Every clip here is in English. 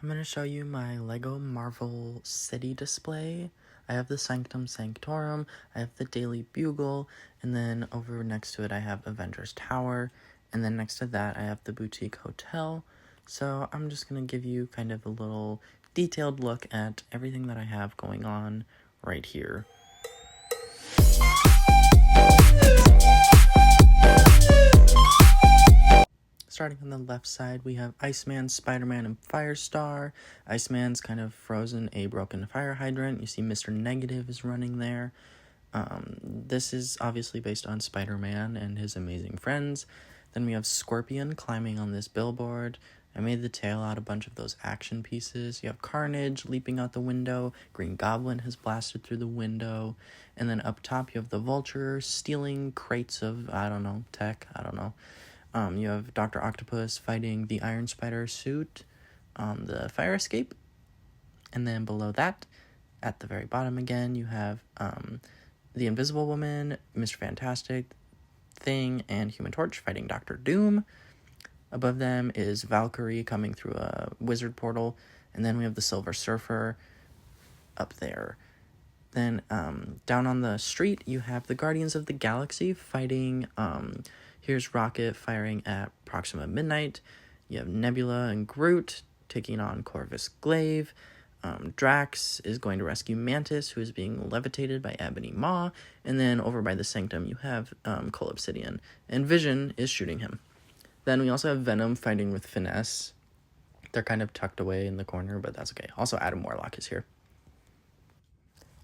I'm going to show you my LEGO Marvel City display. I have the Sanctum Sanctorum, I have the Daily Bugle, and then over next to it I have Avengers Tower, and then next to that I have the Boutique Hotel. So I'm just going to give you kind of a little detailed look at everything that I have going on right here. Starting on the left side, we have Iceman, Spider-Man, and Firestar. Iceman's kind of frozen a broken fire hydrant. You see Mr. Negative is running there. This is obviously based on Spider-Man and his amazing friends. Then we have Scorpion climbing on this billboard. I made the tail out a bunch of those action pieces. You have Carnage leaping out the window. Green Goblin has blasted through the window. And then up top, you have the Vulture stealing crates of, tech. You have Dr. Octopus fighting the Iron Spider suit on the fire escape. And then below that, at the very bottom again, you have the Invisible Woman, Mr. Fantastic, Thing, and Human Torch fighting Dr. Doom. Above them is Valkyrie coming through a wizard portal. And then we have the Silver Surfer up there. Then down on the street, you have the Guardians of the Galaxy fighting... Here's Rocket firing at Proxima Midnight. You have Nebula and Groot taking on Corvus Glaive. Drax is going to rescue Mantis, who is being levitated by Ebony Maw. And then over by the Sanctum, you have Cole Obsidian. And Vision is shooting him. Then we also have Venom fighting with Finesse. They're kind of tucked away in the corner, but that's okay. Also, Adam Warlock is here.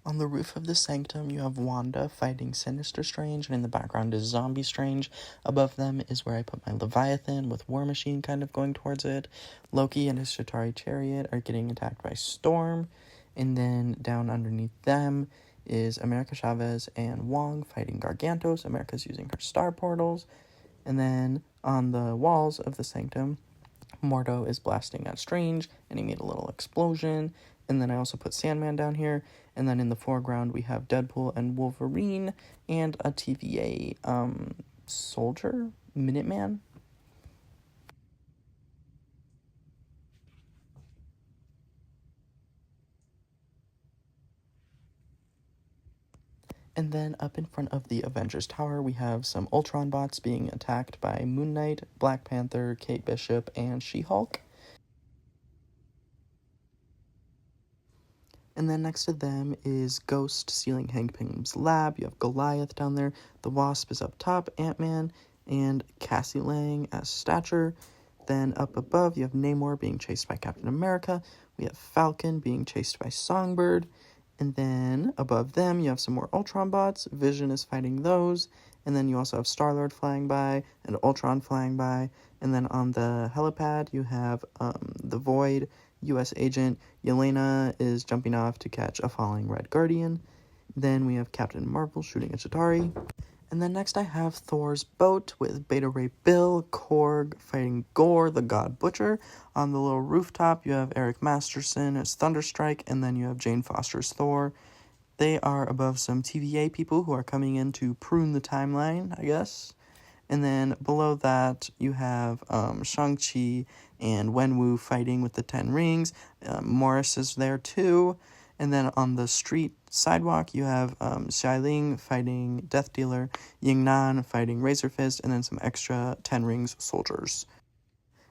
On the roof of the Sanctum, you have Wanda fighting Sinister Strange, and in the background is Zombie Strange. Above them is where I put my Leviathan, with War Machine kind of going towards it. Loki and his Chitauri Chariot are getting attacked by Storm. And then down underneath them is America Chavez and Wong fighting Gargantos. America's using her star portals. And then on the walls of the Sanctum, Mordo is blasting at Strange, and he made a little explosion. And then I also put Sandman down here. And then in the foreground, we have Deadpool and Wolverine and a TVA soldier, Minuteman. And then up in front of the Avengers Tower, we have some Ultron bots being attacked by Moon Knight, Black Panther, Kate Bishop, and She-Hulk. And then next to them is Ghost stealing Hank Pym's lab. You have Goliath down there. The Wasp is up top, Ant-Man, and Cassie Lang as Stature. Then up above, you have Namor being chased by Captain America. We have Falcon being chased by Songbird. And then above them, you have some more Ultron bots. Vision is fighting those. And then you also have Star-Lord flying by and Ultron flying by. And then on the helipad, you have the Void, U.S. Agent. Yelena is jumping off to catch a falling Red Guardian. Then we have Captain Marvel shooting a Chitauri. And then next I have Thor's boat with Beta Ray Bill, Korg fighting Gore, the God Butcher. On the little rooftop, you have Eric Masterson as Thunderstrike, and then you have Jane Foster's Thor. They are above some TVA people who are coming in to prune the timeline, I guess. And then below that, you have Shang-Chi and Wenwu fighting with the 10 rings. Morris is there too. And then on the street sidewalk, you have Xialing fighting Death Dealer, Yingnan fighting Razor Fist, and then some extra 10 rings soldiers.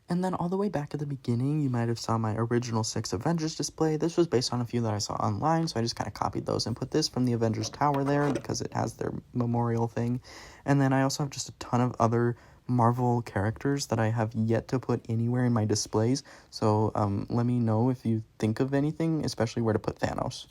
And then all the way back at the beginning, you might have saw my original 6 Avengers display. This was based on a few that I saw online, so I just kind of copied those and put this from the Avengers Tower there because it has their memorial thing. And then I also have just a ton of other Marvel characters that I have yet to put anywhere in my displays. So let me know if you think of anything, especially where to put Thanos.